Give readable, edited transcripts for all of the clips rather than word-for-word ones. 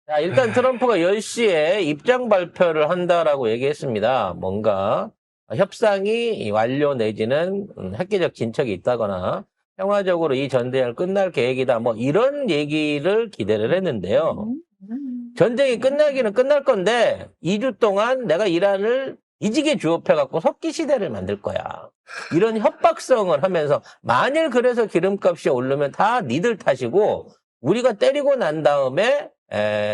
자, 일단 트럼프가 10시에 입장 발표를 한다라고 얘기했습니다. 뭔가 협상이 완료 내지는 획기적 진척이 있다거나 평화적으로 이 전쟁을 끝날 계획이다. 뭐 이런 얘기를 기대를 했는데요. 전쟁이 끝나기는 끝날 건데 2주 동안 내가 이란을 이직에 주업해갖고 석기 시대를 만들 거야. 이런 협박성을 하면서 만일 그래서 기름값이 오르면 다 니들 탓이고 우리가 때리고 난 다음에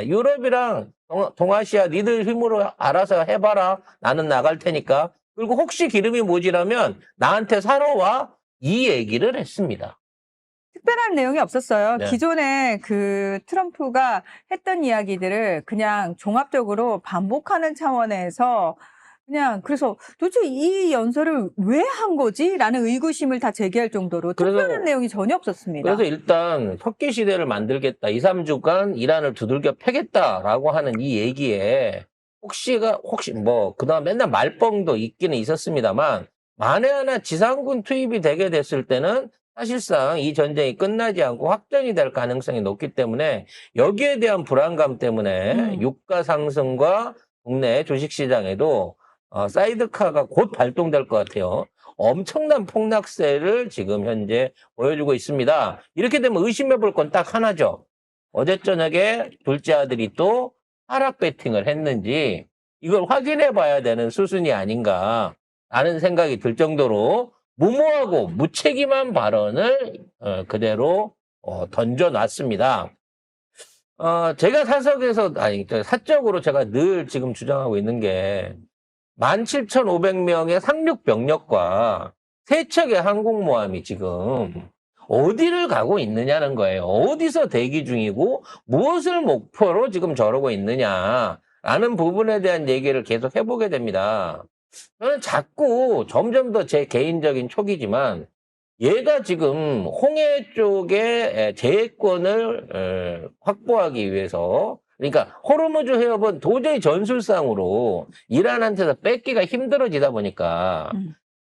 유럽이랑 동아시아 니들 힘으로 알아서 해봐라. 나는 나갈 테니까. 그리고 혹시 기름이 모자라면 나한테 사러 와. 이 얘기를 했습니다. 특별한 내용이 없었어요. 네. 기존에 그 트럼프가 했던 이야기들을 그냥 종합적으로 반복하는 차원에서 그냥 그래서 도대체 이 연설을 왜 한 거지? 라는 의구심을 다 제기할 정도로 특별한 내용이 전혀 없었습니다. 그래서 일단 석기 시대를 만들겠다. 2, 3주간 이란을 두들겨 패겠다라고 하는 이 얘기에 혹시 뭐 그다음 맨날 말뻥도 있기는 있었습니다만 만에 하나 지상군 투입이 되게 됐을 때는 사실상 이 전쟁이 끝나지 않고 확전이 될 가능성이 높기 때문에 여기에 대한 불안감 때문에 유가 상승과 국내 주식시장에도 사이드카가 곧 발동될 것 같아요. 엄청난 폭락세를 지금 현재 보여주고 있습니다. 이렇게 되면 의심해 볼 건 딱 하나죠. 어제 저녁에 둘째 아들이 또 하락 배팅을 했는지 이걸 확인해 봐야 되는 수순이 아닌가 라는 생각이 들 정도로 무모하고 무책임한 발언을 그대로 던져놨습니다. 제가 사적으로 제가 늘 지금 주장하고 있는 게 17,500명의 상륙 병력과 세 척의 항공모함이 지금 어디를 가고 있느냐는 거예요. 어디서 대기 중이고 무엇을 목표로 지금 저러고 있느냐라는 부분에 대한 얘기를 계속 해보게 됩니다. 저는 자꾸 점점 더 제 개인적인 촉이지만 얘가 지금 홍해 쪽에 제해권을 확보하기 위해서 그러니까 호르무즈 해협은 도저히 전술상으로 이란한테서 뺏기가 힘들어지다 보니까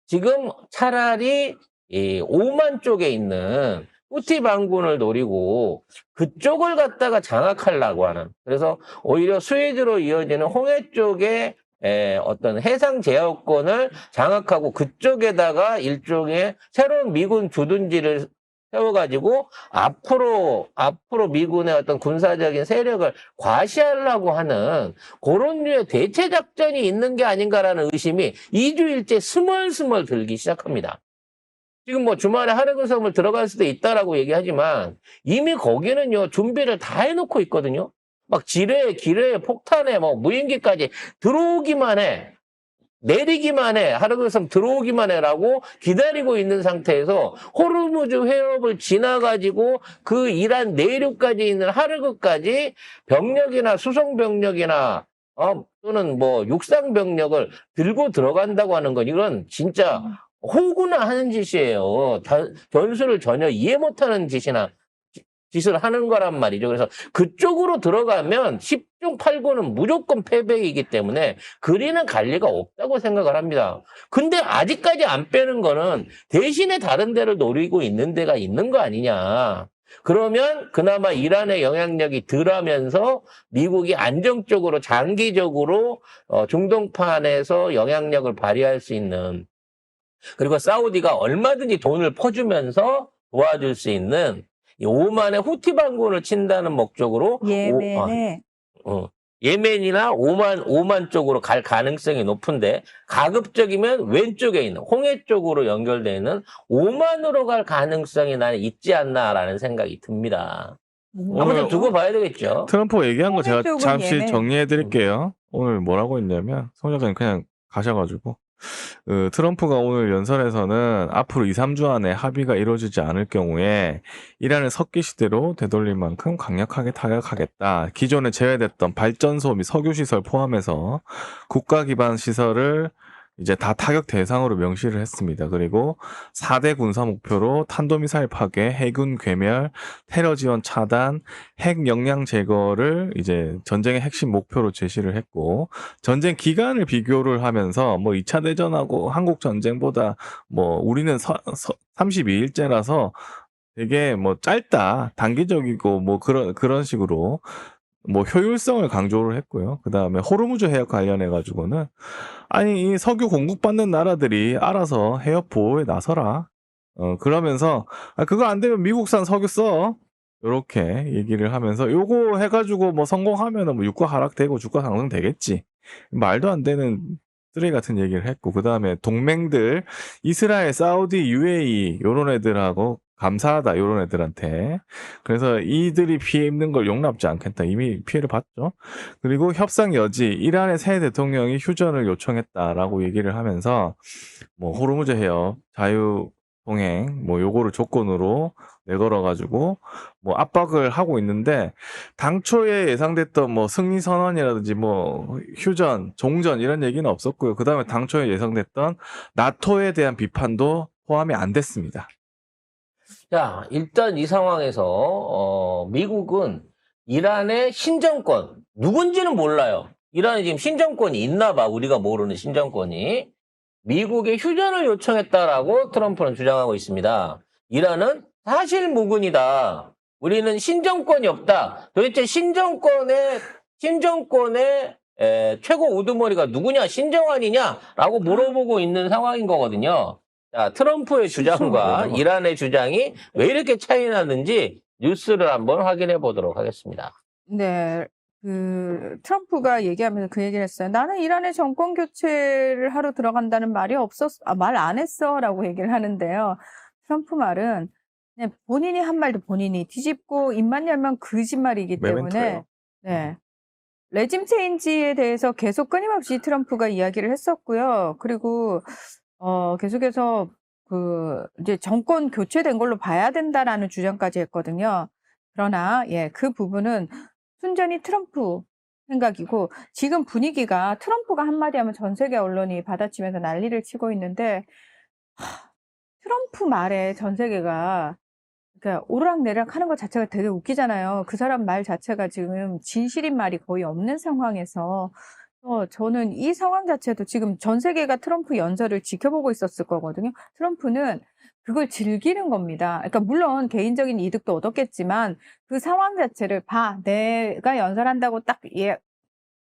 지금 차라리 이 오만 쪽에 있는 후티 반군을 노리고 그쪽을 갖다가 장악하려고 하는 그래서 오히려 수에즈로 이어지는 홍해 쪽에 어떤 해상 제어권을 장악하고 그쪽에다가 일종의 새로운 미군 주둔지를 세워가지고 앞으로 미군의 어떤 군사적인 세력을 과시하려고 하는 그런 류의 대체 작전이 있는 게 아닌가라는 의심이 2주일째 스멀스멀 들기 시작합니다. 지금 뭐 주말에 하르그섬을 들어갈 수도 있다라고 얘기하지만 이미 거기는요 준비를 다 해놓고 있거든요. 막 지뢰에 기뢰에 폭탄에 뭐 무인기까지 들어오기만 해. 내리기만 해. 하르그섬 들어오기만 해라고 기다리고 있는 상태에서 호르무즈 해협을 지나가지고 그 이란 내륙까지 있는 하르그까지 병력이나 수송 병력이나 또는 뭐 육상 병력을 들고 들어간다고 하는 건 이건 진짜 호구나 하는 짓이에요. 전술을 전혀 이해 못하는 짓을 하는 거란 말이죠. 그래서 그쪽으로 들어가면 10중 8구는 무조건 패배이기 때문에 그리는 갈 리가 없다고 생각을 합니다. 근데 아직까지 안 빼는 거는 대신에 다른 데를 노리고 있는 데가 있는 거 아니냐. 그러면 그나마 이란의 영향력이 덜하면서 미국이 안정적으로 장기적으로 중동판에서 영향력을 발휘할 수 있는 그리고 사우디가 얼마든지 돈을 퍼주면서 도와줄 수 있는 이 오만의 후티 반군을 친다는 목적으로 예멘이나 오만 쪽으로 갈 가능성이 높은데 가급적이면 왼쪽에 있는 홍해 쪽으로 연결되는 오만으로 갈 가능성이 나는 있지 않나라는 생각이 듭니다. 한번 두고 봐야 되겠죠. 트럼프 얘기한 거 제가 잠시 정리해 드릴게요. 오늘 뭐라고 했냐면 송 작가님 그냥 가셔가지고 트럼프가 오늘 연설에서는 앞으로 2, 3주 안에 합의가 이루어지지 않을 경우에 이란을 석기 시대로 되돌릴 만큼 강력하게 타격하겠다. 기존에 제외됐던 발전소 및 석유시설 포함해서 국가 기반 시설을 이제 다 타격 대상으로 명시를 했습니다. 그리고 4대 군사 목표로 탄도미사일 파괴, 해군 괴멸, 테러 지원 차단, 핵 역량 제거를 이제 전쟁의 핵심 목표로 제시를 했고 전쟁 기간을 비교를 하면서 뭐 2차 대전하고 한국 전쟁보다 뭐 우리는 32일째라서 되게 뭐 짧다, 단기적이고 뭐 그런 식으로 뭐 효율성을 강조를 했고요. 그다음에 호르무즈 해협 관련해 가지고는 아니 이 석유 공급받는 나라들이 알아서 해협 보호에 나서라. 그러면서 그거 안 되면 미국산 석유 써. 요렇게 얘기를 하면서 요거 해 가지고 뭐 성공하면은 뭐 유가 하락되고 주가 상승되겠지. 말도 안 되는 쓰레기 같은 얘기를 했고 그다음에 동맹들 이스라엘, 사우디, UAE 요런 애들하고 감사하다 요런 애들한테. 그래서 이들이 피해 입는 걸 용납지 않겠다. 이미 피해를 봤죠. 그리고 협상 여지 이란의 새 대통령이 휴전을 요청했다라고 얘기를 하면서 뭐 호르무즈 해협 자유 동행 뭐 요거를 조건으로 내걸어 가지고 뭐 압박을 하고 있는데 당초에 예상됐던 뭐 승리 선언이라든지 뭐 휴전, 종전 이런 얘기는 없었고요. 그다음에 당초에 예상됐던 나토에 대한 비판도 포함이 안 됐습니다. 자, 일단 이 상황에서 미국은 이란의 신정권 누군지는 몰라요. 이란에 지금 신정권이 있나 봐. 우리가 모르는 신정권이. 미국의 휴전을 요청했다라고 트럼프는 주장하고 있습니다. 이란은 사실 무근이다. 우리는 신정권이 없다. 도대체 신정권의 최고 우두머리가 누구냐? 신정환이냐라고 물어보고 있는 상황인 거거든요. 자, 트럼프의 주장과 이란의 주장이 왜 이렇게 차이 나는지 뉴스를 한번 확인해 보도록 하겠습니다. 네. 트럼프가 얘기하면서 그 얘기를 했어요. 나는 이란의 정권 교체를 하러 들어간다는 말이 말 안 했어. 라고 얘기를 하는데요. 트럼프 말은 그냥 본인이 한 말도 본인이 뒤집고 입만 열면 거짓말이기 때문에, 메멘토예요. 네. 레짐 체인지에 대해서 계속 끊임없이 트럼프가 이야기를 했었고요. 그리고, 계속해서 이제 정권 교체된 걸로 봐야 된다라는 주장까지 했거든요. 그러나, 예, 그 부분은 순전히 트럼프 생각이고, 지금 분위기가 트럼프가 한마디 하면 전 세계 언론이 받아치면서 난리를 치고 있는데, 트럼프 말에 전 세계가, 그러니까 오르락내리락 하는 것 자체가 되게 웃기잖아요. 그 사람 말 자체가 지금 진실인 말이 거의 없는 상황에서, 저는 이 상황 자체도 지금 전 세계가 트럼프 연설을 지켜보고 있었을 거거든요. 트럼프는 그걸 즐기는 겁니다. 그러니까 물론 개인적인 이득도 얻었겠지만 그 상황 자체를 내가 연설한다고 딱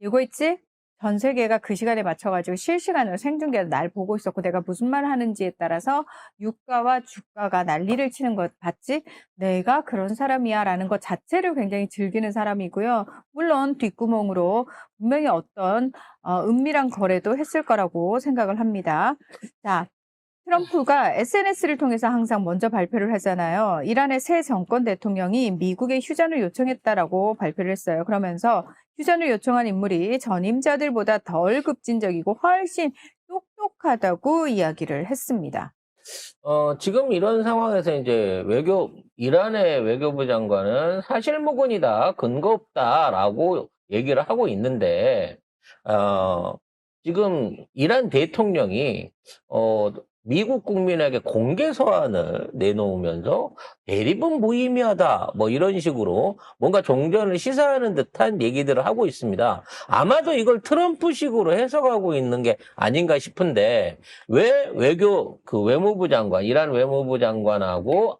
예고했지? 전 세계가 그 시간에 맞춰가지고 실시간으로 생중계로 날 보고 있었고 내가 무슨 말 하는지에 따라서 유가와 주가가 난리를 치는 것 봤지? 내가 그런 사람이야 라는 것 자체를 굉장히 즐기는 사람이고요. 물론 뒷구멍으로 분명히 어떤 은밀한 거래도 했을 거라고 생각을 합니다. 자, 트럼프가 SNS를 통해서 항상 먼저 발표를 하잖아요. 이란의 새 정권 대통령이 미국의 휴전을 요청했다라고 발표를 했어요. 그러면서 휴전을 요청한 인물이 전임자들보다 덜 급진적이고 훨씬 똑똑하다고 이야기를 했습니다. 지금 이런 상황에서 이제 이란의 외교부 장관은 사실무근이다, 근거 없다라고 얘기를 하고 있는데, 지금 이란 대통령이, 미국 국민에게 공개 서한을 내놓으면서 대립은 무의미하다, 뭐 이런 식으로 뭔가 종전을 시사하는 듯한 얘기들을 하고 있습니다. 아마도 이걸 트럼프식으로 해석하고 있는 게 아닌가 싶은데, 왜 외무부 장관, 이란 외무부 장관하고,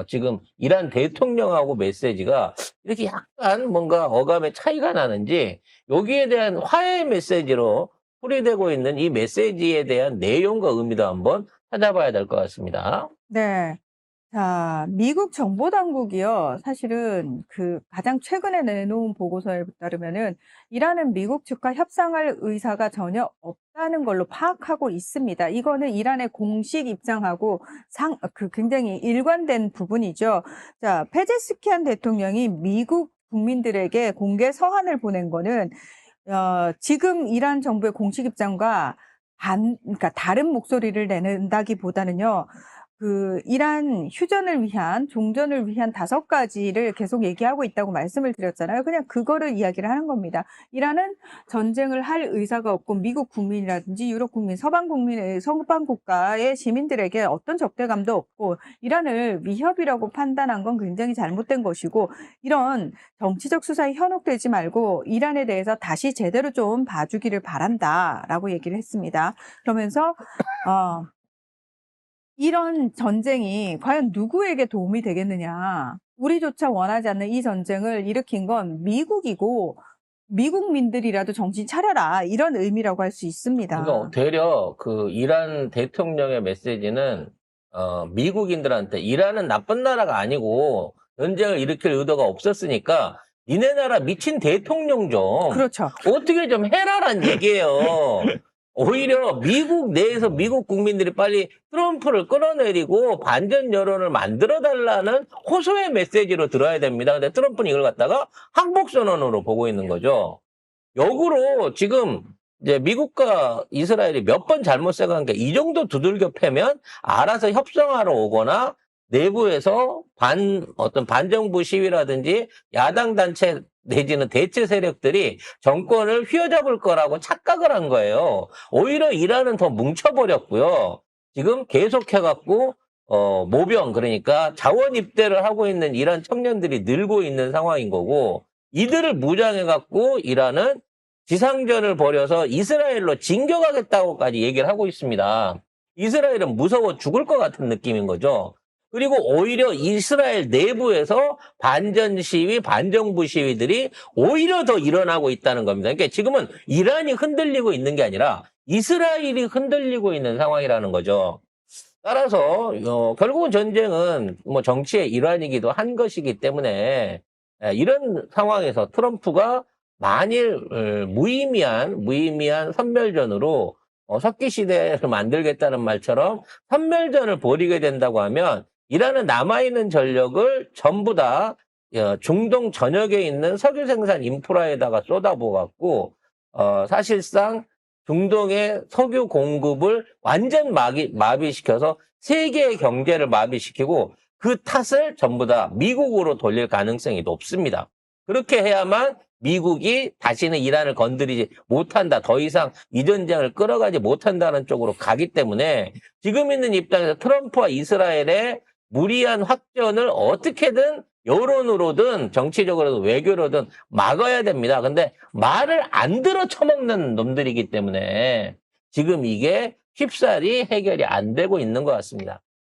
지금 이란 대통령하고 메시지가 이렇게 약간 뭔가 어감의 차이가 나는지, 여기에 대한 화해 메시지로 풀이되고 있는 이 메시지에 대한 내용과 의미도 한번 찾아봐야 될 것 같습니다. 네. 자, 미국 정보당국이요. 사실은 가장 최근에 내놓은 보고서에 따르면은 이란은 미국 측과 협상할 의사가 전혀 없다는 걸로 파악하고 있습니다. 이거는 이란의 공식 입장하고 굉장히 일관된 부분이죠. 자, 페제스키안 대통령이 미국 국민들에게 공개 서한을 보낸 거는 지금 이란 정부의 공식 입장과 그러니까 다른 목소리를 내는다기보다는요. 이란 휴전을 위한, 종전을 위한 5가지를 계속 얘기하고 있다고 말씀을 드렸잖아요. 그냥 그거를 이야기를 하는 겁니다. 이란은 전쟁을 할 의사가 없고 미국 국민이라든지 유럽 국민, 서방 국가의 시민들에게 어떤 적대감도 없고 이란을 위협이라고 판단한 건 굉장히 잘못된 것이고 이런 정치적 수사에 현혹되지 말고 이란에 대해서 다시 제대로 좀 봐주기를 바란다라고 얘기를 했습니다. 그러면서 이런 전쟁이 과연 누구에게 도움이 되겠느냐. 우리조차 원하지 않는 이 전쟁을 일으킨 건 미국이고 미국민들이라도 정신 차려라 이런 의미라고 할 수 있습니다. 그러니까 되려 그 이란 대통령의 메시지는 미국인들한테 이란은 나쁜 나라가 아니고 전쟁을 일으킬 의도가 없었으니까 니네 나라 미친 대통령 좀 그렇죠. 어떻게 좀 해라란 얘기예요. 오히려 미국 내에서 미국 국민들이 빨리 트럼프를 끌어내리고 반전 여론을 만들어달라는 호소의 메시지로 들어야 됩니다. 근데 트럼프는 이걸 갖다가 항복선언으로 보고 있는 거죠. 역으로 지금 이제 미국과 이스라엘이 몇 번 잘못 생각한 게 이 정도 두들겨 패면 알아서 협상하러 오거나 내부에서 어떤 반정부 시위라든지 야당 단체 내지는 대체 세력들이 정권을 휘어잡을 거라고 착각을 한 거예요. 오히려 이란은 더 뭉쳐버렸고요. 지금 계속해갖고 모병 그러니까 자원 입대를 하고 있는 이란 청년들이 늘고 있는 상황인 거고 이들을 무장해갖고 이란은 지상전을 벌여서 이스라엘로 진격하겠다고까지 얘기를 하고 있습니다. 이스라엘은 무서워 죽을 것 같은 느낌인 거죠. 그리고 오히려 이스라엘 내부에서 반전 시위, 반정부 시위들이 오히려 더 일어나고 있다는 겁니다. 그러니까 지금은 이란이 흔들리고 있는 게 아니라 이스라엘이 흔들리고 있는 상황이라는 거죠. 따라서 결국은 전쟁은 뭐 정치의 일환이기도 한 것이기 때문에 이런 상황에서 트럼프가 만일 무의미한 선멸전으로 석기 시대를 만들겠다는 말처럼 선멸전을 벌이게 된다고 하면 이란은 남아있는 전력을 전부 다 중동 전역에 있는 석유 생산 인프라에다가 쏟아부어갖고 사실상 중동의 석유 공급을 완전 마비시켜서 세계의 경제를 마비시키고 그 탓을 전부 다 미국으로 돌릴 가능성이 높습니다. 그렇게 해야만 미국이 다시는 이란을 건드리지 못한다. 더 이상 이 전쟁을 끌어가지 못한다는 쪽으로 가기 때문에 지금 있는 입장에서 트럼프와 이스라엘의 무리한 확전을 어떻게든 여론으로든 정치적으로든 외교로든 막아야 됩니다. 근데 말을 안 들어 처먹는 놈들이기 때문에 지금 이게 쉽사리 해결이 안 되고 있는 것 같습니다.